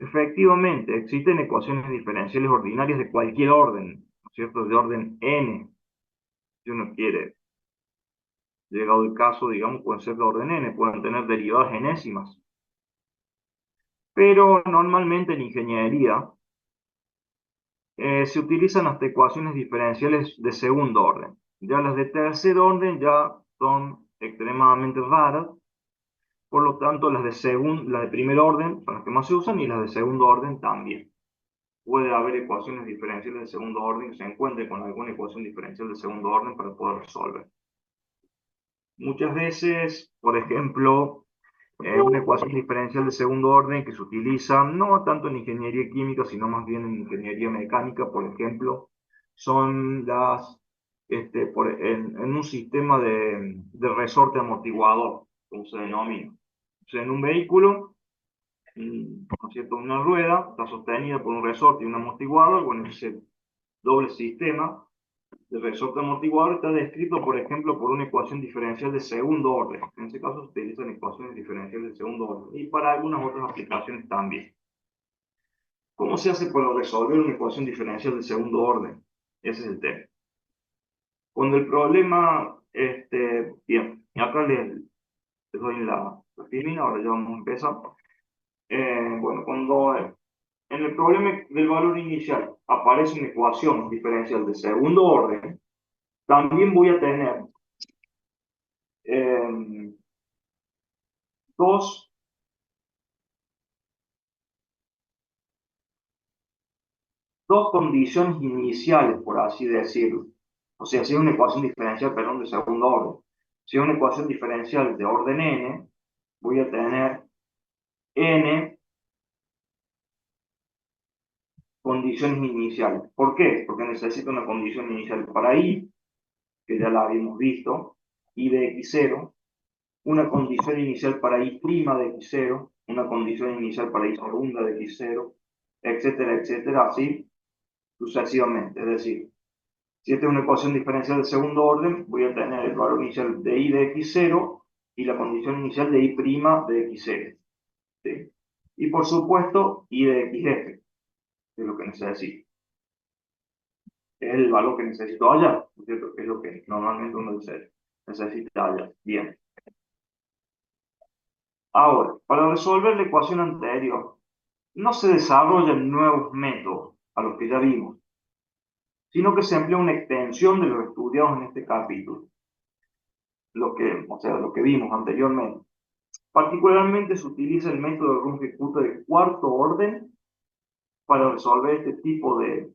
Efectivamente, existen ecuaciones diferenciales ordinarias de cualquier orden, ¿no es cierto? De orden n, si uno quiere. Llegado el caso, digamos, pueden ser de orden n, pueden tener derivadas enésimas. Pero normalmente en ingeniería se utilizan hasta ecuaciones diferenciales de segundo orden. Ya las de tercer orden ya son extremadamente raras, por lo tanto las de primer orden son las que más se usan y las de segundo orden también. Puede haber ecuaciones diferenciales de segundo orden que se encuentren con alguna ecuación diferencial de segundo orden para poder resolver. Muchas veces, por ejemplo, una ecuación diferencial de segundo orden que se utiliza no tanto en ingeniería química, sino más bien en ingeniería mecánica, por ejemplo, son en un sistema de resorte amortiguador, como se denomina. O sea, en un vehículo, ¿no es cierto? Una rueda está sostenida por un resorte y un amortiguador. Bueno, ese doble sistema de resorte amortiguador está descrito, por ejemplo, por una ecuación diferencial de segundo orden. En este caso se utilizan ecuaciones diferenciales de segundo orden y para algunas otras aplicaciones también. ¿Cómo se hace para resolver una ecuación diferencial de segundo orden? Ese es el tema. Cuando el problema, bien, y acá les doy la filmina, ahora ya vamos a empezar. Bueno, cuando en el problema del valor inicial aparece una ecuación diferencial de segundo orden, también voy a tener eh, dos, dos condiciones iniciales, por así decirlo. O sea, si es una ecuación diferencial, perdón, de segundo orden. Si es una ecuación diferencial de orden n, voy a tener n condiciones iniciales. ¿Por qué? Porque necesito una condición inicial para i, que ya la habíamos visto, i de x0, una condición inicial para i' de x0, una condición inicial para i segunda de x0, etcétera, etcétera, así sucesivamente. Es decir, si esta es una ecuación diferencial de segundo orden, voy a tener el valor inicial de i de x0 y la condición inicial de i' de x0. ¿Sí? Y por supuesto, i de xf, que es lo que necesito. Es el valor que necesito hallar, ¿no es cierto? Que es lo que normalmente uno dice, necesita hallar. Bien. Ahora, para resolver la ecuación anterior, no se desarrollan nuevos métodos a los que ya vimos, sino que se emplea una extensión de los estudiados en este capítulo, lo que vimos anteriormente. Particularmente se utiliza el método de Runge-Kutta de cuarto orden para resolver este tipo de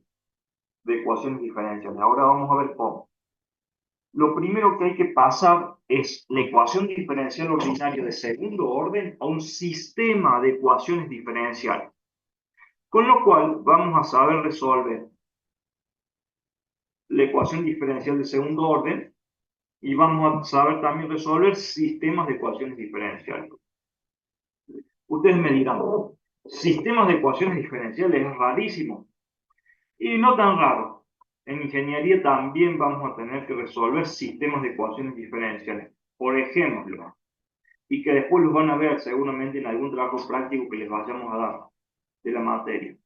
ecuaciones diferenciales. Ahora vamos a ver cómo. Lo primero que hay que pasar es la ecuación diferencial ordinaria de segundo orden a un sistema de ecuaciones diferenciales. Con lo cual vamos a saber resolver la ecuación diferencial de segundo orden y vamos a saber también resolver sistemas de ecuaciones diferenciales. Ustedes me dirán, sistemas de ecuaciones diferenciales es rarísimo. Y no tan raro. En ingeniería también vamos a tener que resolver sistemas de ecuaciones diferenciales. Por ejemplo, y que después los van a ver seguramente en algún trabajo práctico que les vayamos a dar de la materia.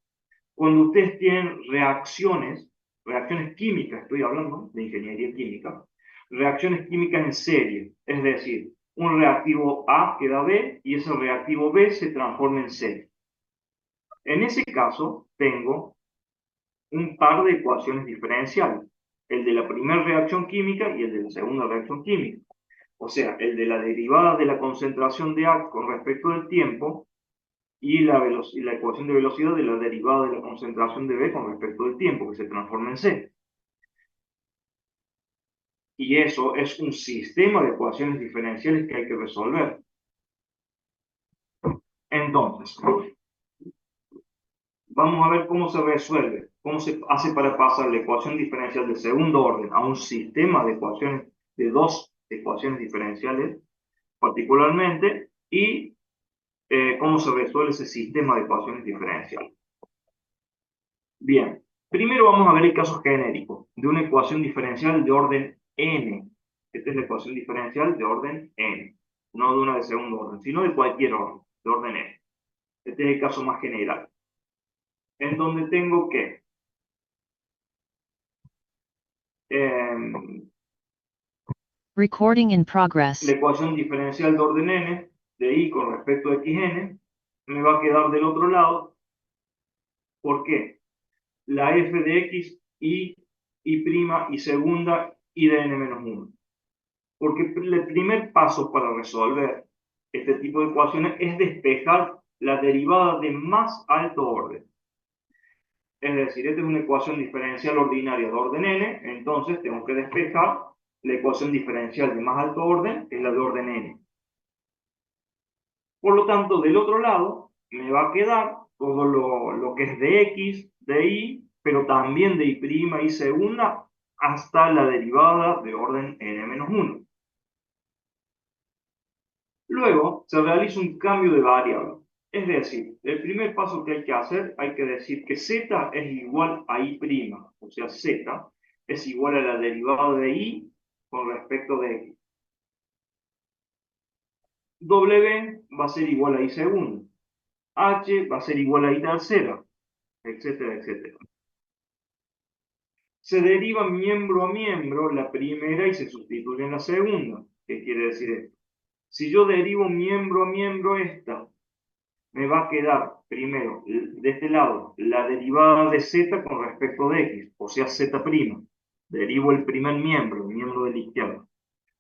Cuando ustedes tienen reacciones químicas, estoy hablando de ingeniería química, reacciones químicas en serie, es decir, un reactivo A queda B y ese reactivo B se transforma en C. En ese caso, tengo un par de ecuaciones diferenciales, el de la primera reacción química y el de la segunda reacción química. O sea, el de la derivada de la concentración de A con respecto del tiempo y la ecuación de velocidad de la derivada de la concentración de B con respecto del tiempo, que se transforma en C. Y eso es un sistema de ecuaciones diferenciales que hay que resolver. Entonces, vamos a ver cómo se resuelve, cómo se hace para pasar la ecuación diferencial de segundo orden a un sistema de ecuaciones, de dos ecuaciones diferenciales, particularmente, y cómo se resuelve ese sistema de ecuaciones diferenciales. Bien, primero vamos a ver el caso genérico de una ecuación diferencial de orden n. Esta es la ecuación diferencial de orden n, no de una de segundo orden, sino de cualquier orden, de orden n. Este es el caso más general. en donde tengo que Recording in progress. la ecuación diferencial de orden n, de i con respecto a xn, me va a quedar del otro lado. ¿Por qué? La f de x, y prima, y segunda, y de n menos 1. Porque el primer paso para resolver este tipo de ecuaciones es despejar la derivada de más alto orden. Es decir, esta es una ecuación diferencial ordinaria de orden n, entonces tengo que despejar la ecuación diferencial de más alto orden, que es la de orden n. Por lo tanto, del otro lado me va a quedar todo lo que es de x, de y, pero también de y' y segunda, hasta la derivada de orden n-1. Luego se realiza un cambio de variable. Es decir, el primer paso que hay que hacer, hay que decir que z es igual a y', o sea, z es igual a la derivada de y con respecto de x. W va a ser igual a y segunda. H va a ser igual a y tercera, etcétera, etcétera. Se deriva miembro a miembro la primera y se sustituye en la segunda. ¿Qué quiere decir esto? Si yo derivo miembro a miembro esta, me va a quedar primero, de este lado, la derivada de z con respecto de x, o sea, z'. Derivo el primer miembro, el miembro de la izquierda.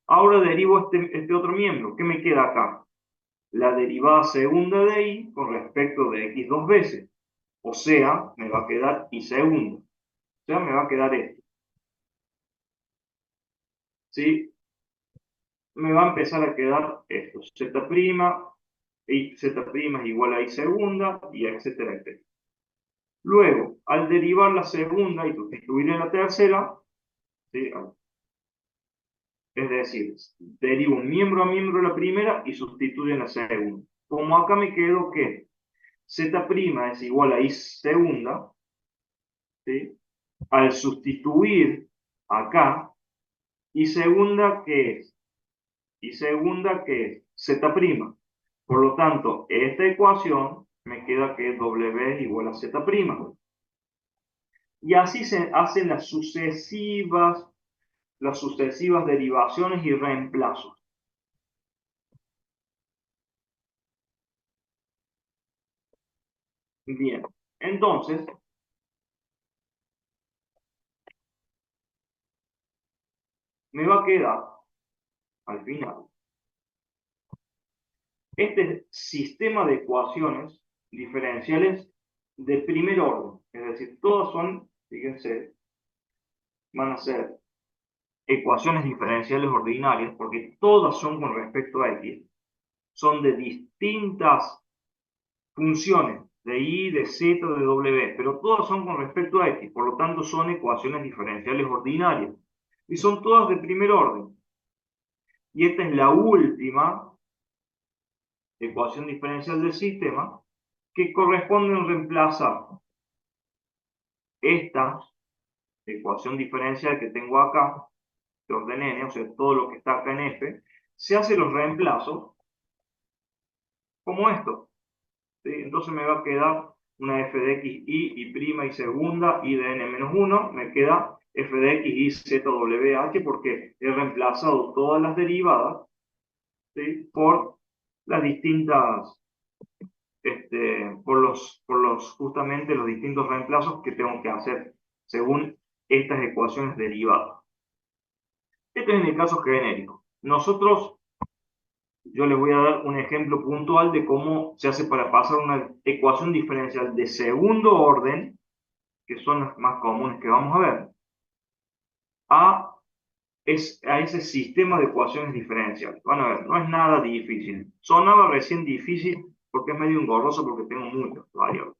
Ahora derivo este otro miembro. ¿Qué me queda acá? La derivada segunda de y con respecto de x dos veces. O sea, me va a quedar y segunda. O sea, me va a quedar esto. ¿Sí? Me va a empezar a quedar esto. Z', y z' es igual a y segunda, y etcétera, etcétera. Luego, al derivar la segunda y sustituir en la tercera, ¿sí? Es decir, derivo miembro a miembro la primera y sustituyo en la segunda. Como acá me quedo que z' es igual a y segunda, ¿sí? Al sustituir acá, y segunda, ¿qué es? Y segunda, ¿qué es? Z'. Por lo tanto, esta ecuación me queda que W es igual a Z'. Y así se hacen las sucesivas derivaciones y reemplazos. Bien, entonces, me va a quedar, al final, este sistema de ecuaciones diferenciales de primer orden. Es decir, todas son, fíjense, van a ser ecuaciones diferenciales ordinarias, porque todas son con respecto a x. Son de distintas funciones, de y, de z, de w, pero todas son con respecto a x, por lo tanto son ecuaciones diferenciales ordinarias. Y son todas de primer orden. Y esta es la última ecuación diferencial del sistema, que corresponde a reemplazar esta ecuación diferencial que tengo acá, de orden n, o sea, todo lo que está acá en f, se hace los reemplazos como esto. ¿Sí? Entonces me va a quedar una f de x, y prima, y segunda, y de n-1, me queda f de x, y z, w, h, porque he reemplazado todas las derivadas, ¿sí? Por las distintas, justamente los distintos reemplazos que tengo que hacer según estas ecuaciones derivadas. Esto es en el caso genérico. Yo les voy a dar un ejemplo puntual de cómo se hace para pasar una ecuación diferencial de segundo orden, que son las más comunes que vamos a ver, a, a ese sistema de ecuaciones diferenciales. Van a ver, no es nada difícil. Sonaba recién difícil porque es medio engorroso porque tengo muchas variables.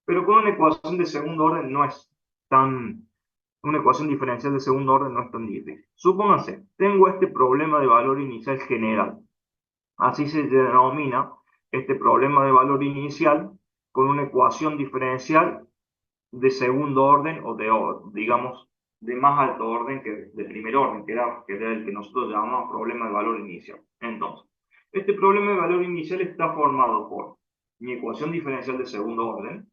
Pero con una ecuación de segundo orden no es tan... Una ecuación diferencial de segundo orden no es tan difícil. Supóngase, tengo este problema de valor inicial general. Así se denomina este problema de valor inicial con una ecuación diferencial de segundo orden digamos, de más alto orden que de primer orden, que era el que nosotros llamamos problema de valor inicial. Entonces, este problema de valor inicial está formado por mi ecuación diferencial de segundo orden,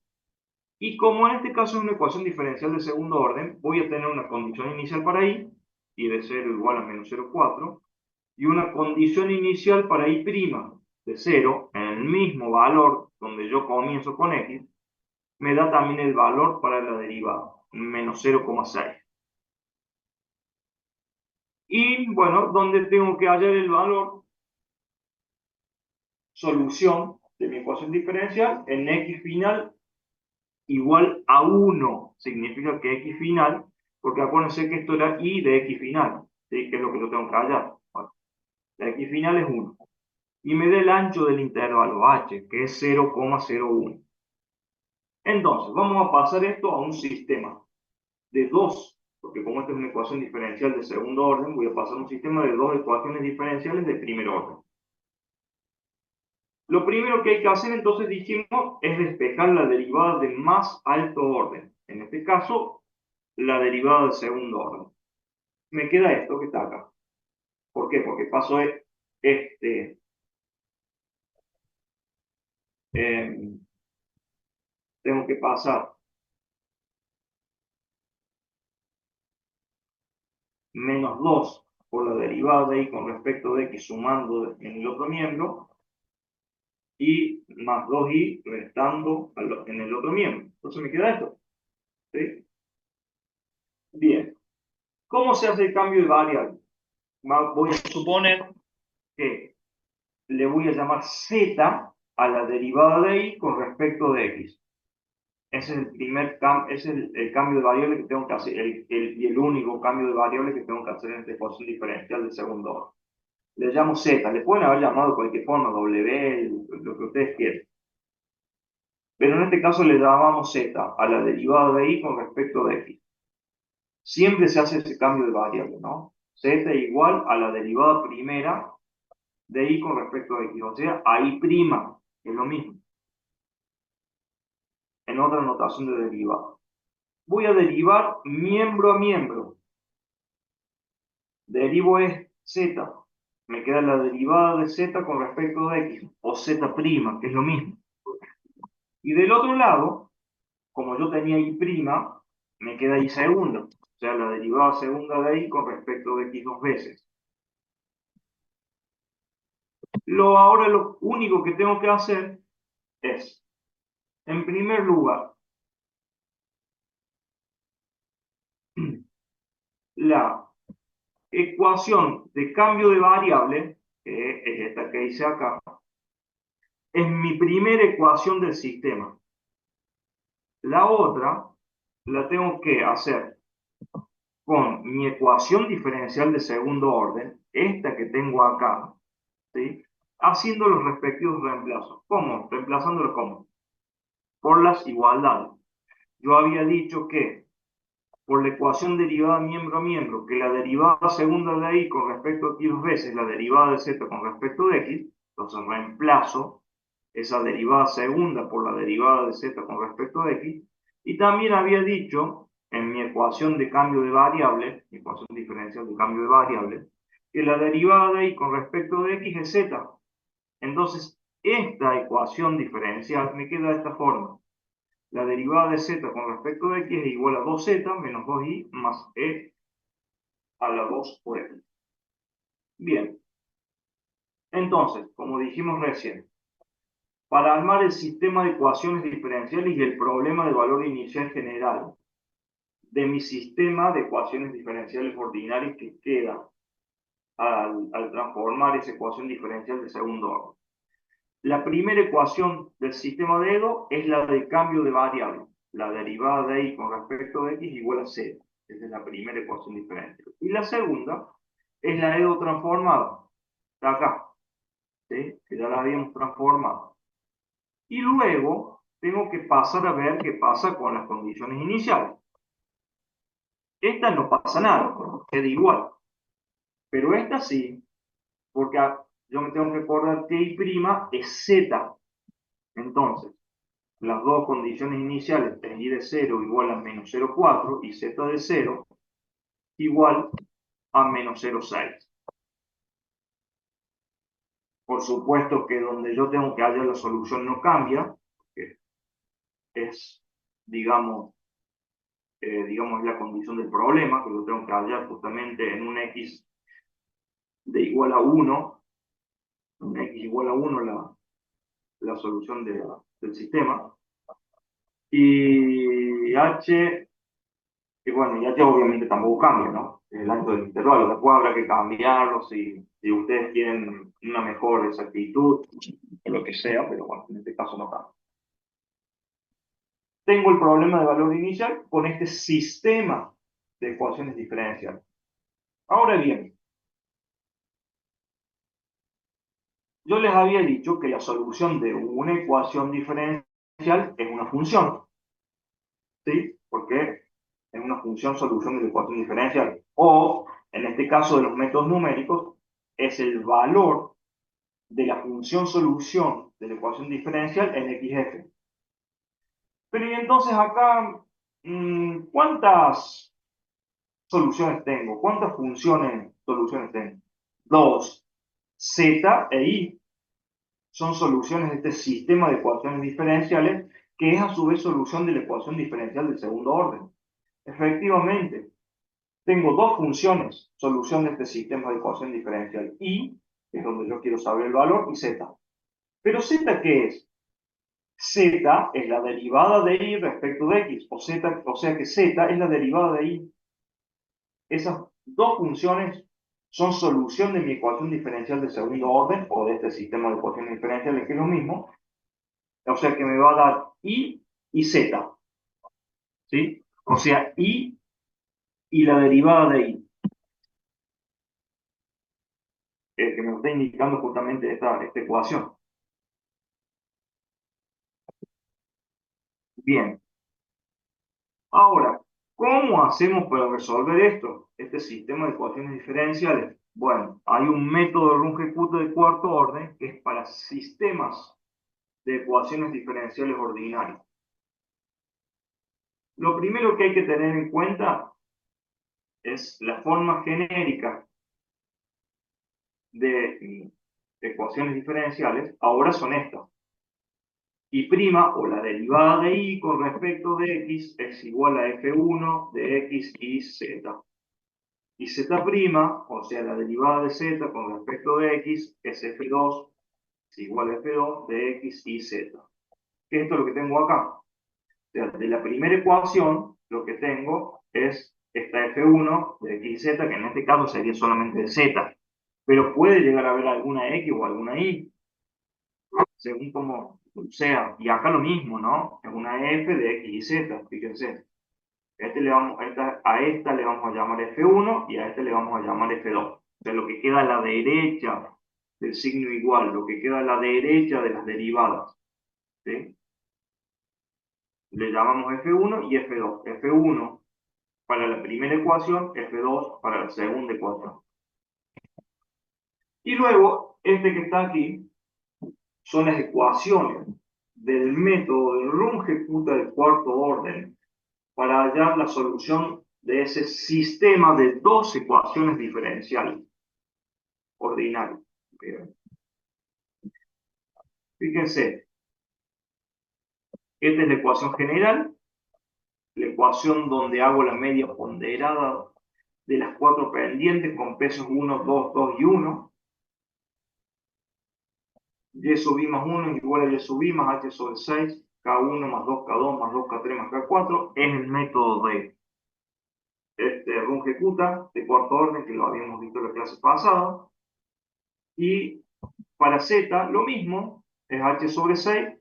Y como en este caso es una ecuación diferencial de segundo orden, voy a tener una condición inicial para i, y de 0 igual a menos 0,4, y una condición inicial para i' de 0, en el mismo valor donde yo comienzo con x, me da también el valor para la derivada, menos 0,6. Y bueno, donde tengo que hallar el valor, solución de mi ecuación diferencial, en x final igual a 1, significa que x final, porque acuérdense que esto era y de x final, ¿sí? Que es lo que yo tengo que hallar. Bueno, la x final es 1. Y me da el ancho del intervalo h, que es 0,01. Entonces, vamos a pasar esto a un sistema de dos, porque como esta es una ecuación diferencial de segundo orden, voy a pasar a un sistema de dos ecuaciones diferenciales de primer orden. Lo primero que hay que hacer, entonces dijimos, es despejar la derivada de más alto orden. En este caso, la derivada de segundo orden. Me queda esto que está acá. ¿Por qué? Porque paso este, eh, tengo que pasar menos 2 por la derivada de y con respecto de x sumando en el otro miembro, y más 2y restando en el otro miembro. Entonces me queda esto. ¿Sí? Bien. ¿Cómo se hace el cambio de variable? Voy a suponer que le voy a llamar z a la derivada de y con respecto de x. Ese es el primer ese es el cambio de variable que tengo que hacer, y el único cambio de variable que tengo que hacer en esta ecuación diferencial de segundo orden. Le llamo z, le pueden haber llamado de cualquier forma, w, lo que ustedes quieran. Pero en este caso le llamamos z a la derivada de y con respecto de x. Siempre se hace ese cambio de variable, ¿no? Z igual a la derivada primera de y con respecto a x, o sea, a y', es lo mismo, en otra notación de derivada. Voy a derivar miembro a miembro. Derivo es z, me queda la derivada de z con respecto de x, o z', que es lo mismo. Y del otro lado, como yo tenía y', me queda y segunda, o sea, la derivada segunda de y con respecto de x dos veces. Ahora lo único que tengo que hacer es, en primer lugar, la ecuación de cambio de variable, que es esta que hice acá, es mi primera ecuación del sistema. La otra la tengo que hacer con mi ecuación diferencial de segundo orden, esta que tengo acá, ¿sí? Haciendo los respectivos reemplazos. ¿Cómo? Reemplazándolo ¿cómo? Por las igualdades. Yo había dicho que por la ecuación derivada miembro a miembro, que la derivada segunda de y con respecto a x dos veces la derivada de z con respecto de x, entonces reemplazo esa derivada segunda por la derivada de z con respecto de x, y también había dicho en mi ecuación de cambio de variable, mi ecuación diferencial de cambio de variable, que la derivada de y con respecto de x es z. Entonces, esta ecuación diferencial me queda de esta forma. La derivada de z con respecto de x es igual a 2z menos 2y más e a la 2 por x. Bien, entonces, como dijimos recién, para armar el sistema de ecuaciones diferenciales y el problema de valor inicial general de mi sistema de ecuaciones diferenciales ordinarias que queda al transformar esa ecuación diferencial de segundo orden. La primera ecuación del sistema de Edo es la del cambio de variable. La derivada de y con respecto de x igual a 0. Esa es la primera ecuación diferencial. Y la segunda es la Edo transformada. Está acá. ¿Sí? Que ya la habíamos transformado. Y luego tengo que pasar a ver qué pasa con las condiciones iniciales. Esta no pasa nada, queda igual. Pero esta sí, porque yo me tengo que acordar que y' es z. Entonces, las dos condiciones iniciales, y de 0 igual a menos 0,4 y z de 0 igual a menos 0,6. Por supuesto que donde yo tengo que hallar la solución no cambia, porque es digamos, la condición del problema, que lo tengo que hallar justamente en un x de igual a 1, un x igual a 1 la solución del sistema, y h, que bueno, y h obviamente tampoco cambia, ¿no? El ancho del intervalo, después habrá que cambiarlo si ustedes tienen una mejor exactitud, o lo que sea, pero bueno, en este caso no cambia. Tengo el problema de valor inicial con este sistema de ecuaciones diferenciales. Ahora bien, yo les había dicho que la solución de una ecuación diferencial es una función, ¿sí? Porque es una función solución de la ecuación diferencial. O, en este caso de los métodos numéricos, es el valor de la función solución de la ecuación diferencial en xf. Pero y entonces acá, ¿cuántas soluciones tengo? ¿Cuántas soluciones tengo? Dos. Z e I son soluciones de este sistema de ecuaciones diferenciales, que es a su vez solución de la ecuación diferencial del segundo orden. Efectivamente, tengo dos funciones, solución de este sistema de ecuación diferencial. I, que es donde yo quiero saber el valor, y Z. Pero Z, ¿qué es? Z es la derivada de I respecto de X, o sea que Z es la derivada de I. Esas dos funciones son solución de mi ecuación diferencial de segundo orden, o de este sistema de ecuaciones diferenciales, que es lo mismo. O sea que me va a dar I y Z, ¿sí? O sea, I y la derivada de I, que me está indicando justamente esta ecuación. Bien, ahora, ¿cómo hacemos para resolver esto? Este sistema de ecuaciones diferenciales. Bueno, hay un método de Runge-Kutta de cuarto orden que es para sistemas de ecuaciones diferenciales ordinarias. Lo primero que hay que tener en cuenta es la forma genérica de ecuaciones diferenciales. Ahora son estas. Y' o la derivada de y con respecto de x es igual a f1 de x y z. Y z', o sea, la derivada de z con respecto de x es f2 es igual a f2 de x y z. ¿Qué es esto lo que tengo acá? O sea, de la primera ecuación, lo que tengo es esta f1 de x y z, que en este caso sería solamente de z, pero puede llegar a haber alguna x o alguna y, según como sea. Y acá lo mismo, ¿no? Es una f de x y z, fíjense. A esta le vamos a llamar f1 y a este le vamos a llamar f2. O sea, lo que queda a la derecha del signo igual, lo que queda a la derecha de las derivadas, ¿sí? Le llamamos f1 y f2. f1 para la primera ecuación, f2 para la segunda ecuación. Y luego, este que está aquí, son las ecuaciones del método de Runge-Kutta de cuarto orden para hallar la solución de ese sistema de dos ecuaciones diferenciales ordinarias. Fíjense, esta es la ecuación general, la ecuación donde hago la media ponderada de las cuatro pendientes con pesos 1, 2, 2 y 1. Y sub i más 1 es igual a y sub i más h sobre 6, k1 más 2, k2 más 2, k3 más k4. Es el método de Runge-Kutta de cuarto orden, que lo habíamos visto en la clase pasada. Y para z, lo mismo, es h sobre 6,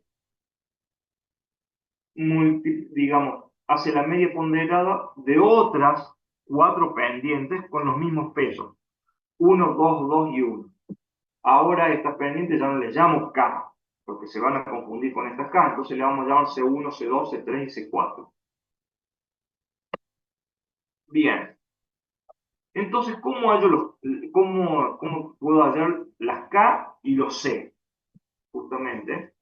digamos, hace la media ponderada de otras cuatro pendientes con los mismos pesos, 1, 2, 2 y 1. Ahora estas pendientes ya no les llamo K, porque se van a confundir con estas K, entonces le vamos a llamar C1, C2, C3 y C4. Bien, entonces, ¿cómo puedo hallar las K y los C? Justamente,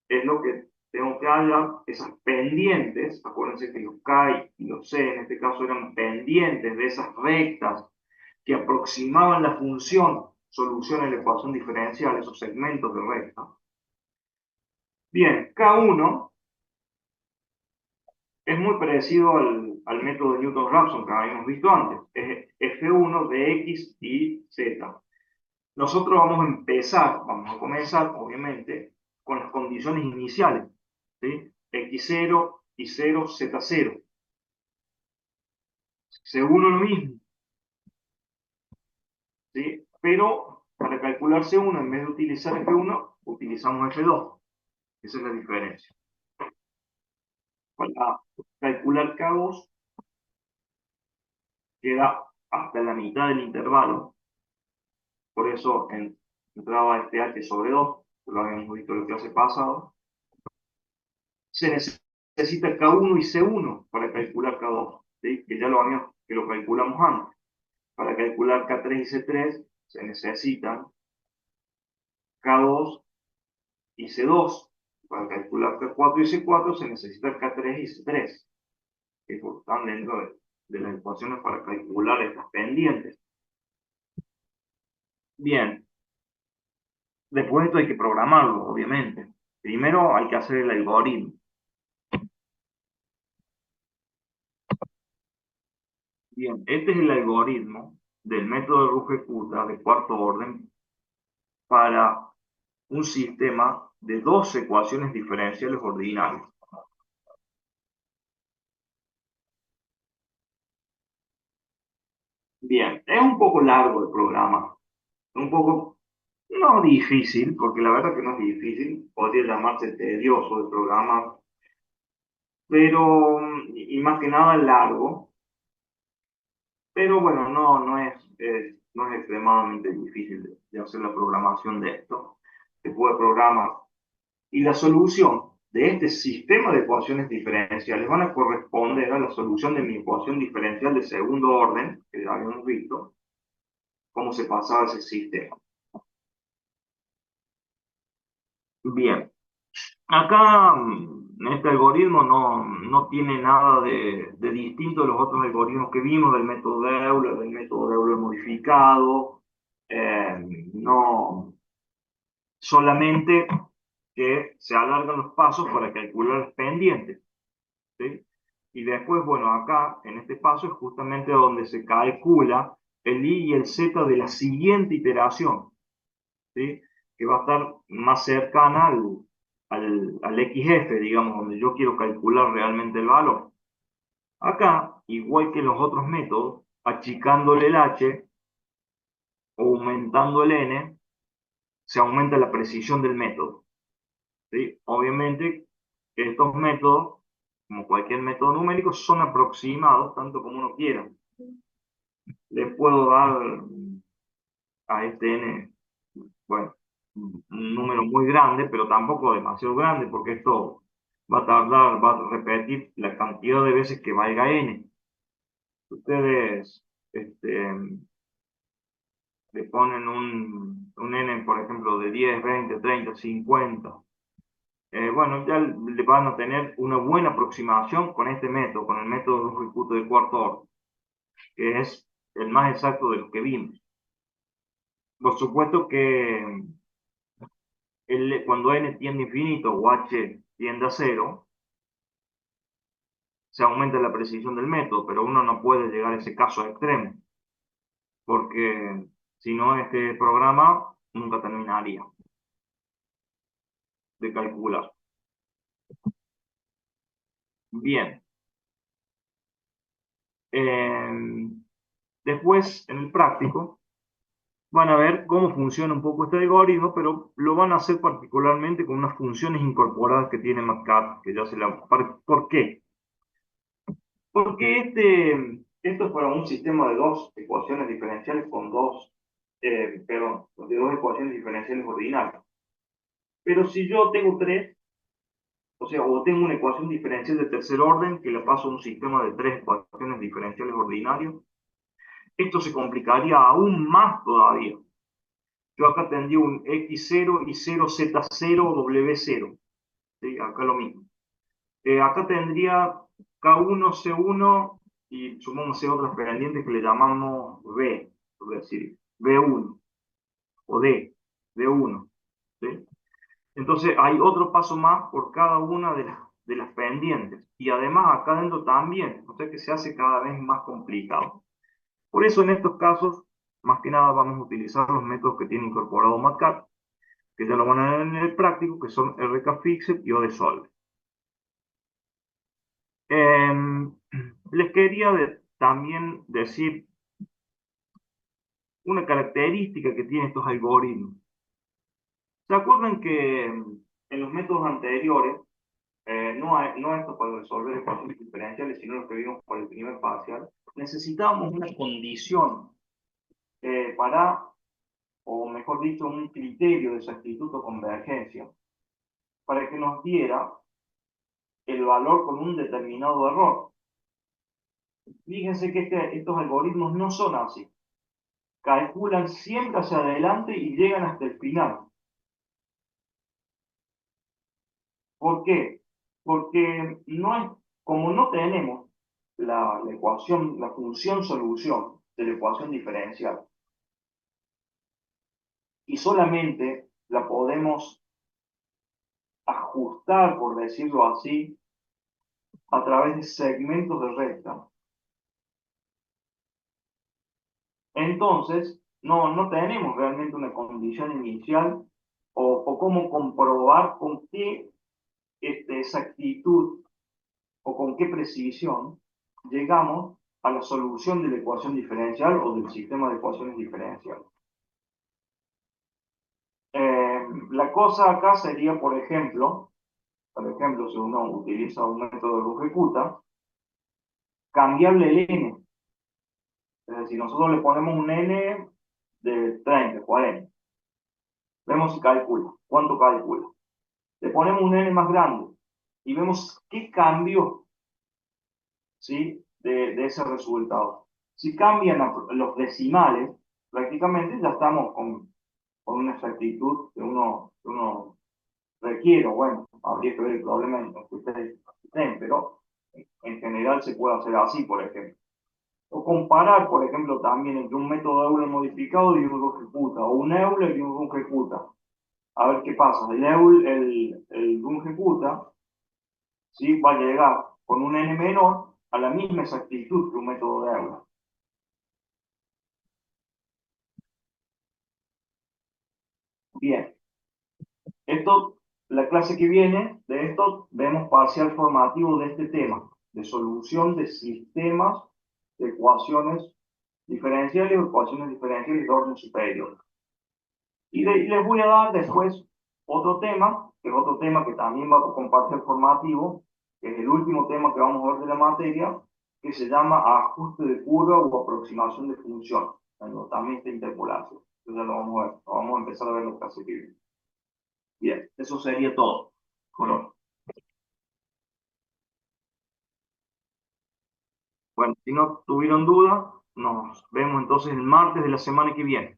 es lo que tengo que hallar, esas pendientes. Acuérdense que los K y los C en este caso eran pendientes de esas rectas que aproximaban la función solución de la ecuación diferencial, esos segmentos de recta. Bien, K1 Es muy parecido al método de Newton-Raphson que habíamos visto antes. Es F1 de X y Z. Nosotros vamos a comenzar, obviamente, con las condiciones iniciales, ¿sí? X0, Y0, Z0. C1 lo mismo, ¿sí? Pero para calcular C1, en vez de utilizar F1, utilizamos F2. Esa es la diferencia. Para calcular K2, queda hasta la mitad del intervalo. Por eso entraba este H sobre 2, lo habíamos visto en la clase pasada. Se necesita K1 y C1 para calcular K2, ¿sí? Que lo calculamos antes. Para calcular K3 y C3 se necesitan K2 y C2. Para calcular K4 y C4 se necesita K3 y C3, que están dentro de las ecuaciones para calcular estas pendientes. Bien, después esto hay que programarlo, obviamente. Primero hay que hacer el algoritmo. Bien, este es el algoritmo del método de Ruge-Kutta de cuarto orden para un sistema de dos ecuaciones diferenciales ordinarias. Bien, es un poco largo el programa, un poco, no difícil, porque la verdad que no es difícil, podría llamarse tedioso el programa, pero, y más que nada largo, pero bueno, no es extremadamente difícil de hacer la programación de esto. Se puede programar. Y la solución de este sistema de ecuaciones diferenciales van a corresponder a la solución de mi ecuación diferencial de segundo orden, que ya habíamos visto, cómo se pasaba ese sistema. Bien, acá este algoritmo no tiene nada de distinto de los otros algoritmos que vimos, del método de Euler modificado, no, solamente que se alargan los pasos para calcular las pendientes, ¿sí? Y después, bueno, acá en este paso es justamente donde se calcula el I y el Z de la siguiente iteración, ¿sí? Que va a estar más cercana al XF, digamos, donde yo quiero calcular realmente el valor. Acá, igual que en los otros métodos, achicándole el H o aumentando el N, se aumenta la precisión del método, ¿sí? Obviamente, estos métodos, como cualquier método numérico, son aproximados tanto como uno quiera. Le puedo dar a este n, bueno, un número muy grande, pero tampoco demasiado grande, porque esto va a repetir la cantidad de veces que valga n. Ustedes le ponen un n, por ejemplo, de 10, 20, 30, 50. Bueno, ya le van a tener una buena aproximación con este método, con el método de Ruge-Kutta de cuarto orden, que es el más exacto de los que vimos. Por supuesto que cuando n tiende a infinito o h tiende a cero, se aumenta la precisión del método, pero uno no puede llegar a ese caso extremo, porque si no, este programa nunca terminaría de calcular. Bien. Eh, Después, en el práctico, van a ver cómo funciona un poco este algoritmo, pero lo van a hacer particularmente con unas funciones incorporadas que tiene MATLAB, que ya se la... ¿Por qué? Porque esto es para un sistema de dos ecuaciones diferenciales de dos ecuaciones diferenciales ordinarias. Pero si yo tengo tres, o sea, o tengo una ecuación diferencial de tercer orden que la paso a un sistema de tres ecuaciones diferenciales ordinarias, esto se complicaría aún más todavía. Yo acá tendría un x0 y 0z0 w0, ¿sí? Acá lo mismo. Acá tendría K1, C1 y supongo otras pendientes que le llamamos B, es decir, B1 o D1, ¿sí? Entonces hay otro paso más por cada una de las pendientes. Y además acá adentro también, o sea que se hace cada vez más complicado. Por eso en estos casos, más que nada vamos a utilizar los métodos que tiene incorporado MATCAD, que ya lo van a ver en el práctico, que son RKFixet y ODeSolve. Les quería también decir una característica que tienen estos algoritmos. ¿Se acuerdan que en los métodos anteriores, no esto para resolver ecuaciones diferenciales, sino lo que vimos por el primer parcial, necesitábamos una condición para, o mejor dicho, un criterio de exactitud o convergencia, para que nos diera el valor con un determinado error. Fíjense que estos algoritmos no son así. Calculan siempre hacia adelante y llegan hasta el final. ¿Por qué? Porque como no tenemos la ecuación, la función solución de la ecuación diferencial, y solamente la podemos ajustar, por decirlo así, a través de segmentos de recta. Entonces, no tenemos realmente una condición inicial o cómo comprobar con qué exactitud o con qué precisión llegamos a la solución de la ecuación diferencial o del sistema de ecuaciones diferenciales. La cosa acá sería, por ejemplo, si uno utiliza un método de Ruge-Kutta, cambiarle el n. Es decir, nosotros le ponemos un n de 30, 40. Vemos si calcula. ¿Cuánto calcula? Le ponemos un n más grande y vemos qué cambió, ¿sí? de ese resultado. Si cambian los decimales, prácticamente ya estamos con una exactitud que uno requiere. Bueno, habría que ver el problema en que ustedes estén, pero en general se puede hacer así, por ejemplo. O comparar, por ejemplo, también entre un método Euler modificado y un Runge-Kutta, o un Euler y un Runge-Kutta. A ver qué pasa. El Runge-Kutta, ¿sí? Va a llegar con un n menor a la misma exactitud que un método de Euler. Bien, la clase que viene de esto, vemos parcial formativo de este tema, de solución de sistemas de ecuaciones diferenciales o ecuaciones diferenciales de orden superior. Y les voy a dar después otro tema, que es otro tema que también va con parcial formativo, que es el último tema que vamos a ver de la materia, que se llama ajuste de curva o aproximación de función. Bueno, también está interpolación. Entonces lo vamos a ver, lo vamos a empezar a ver lo que hace que bien, eso sería todo. Bueno, bueno, si no tuvieron duda, nos vemos entonces el martes de la semana que viene.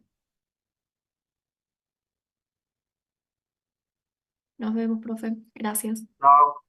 Nos vemos, profe. Gracias. Chao.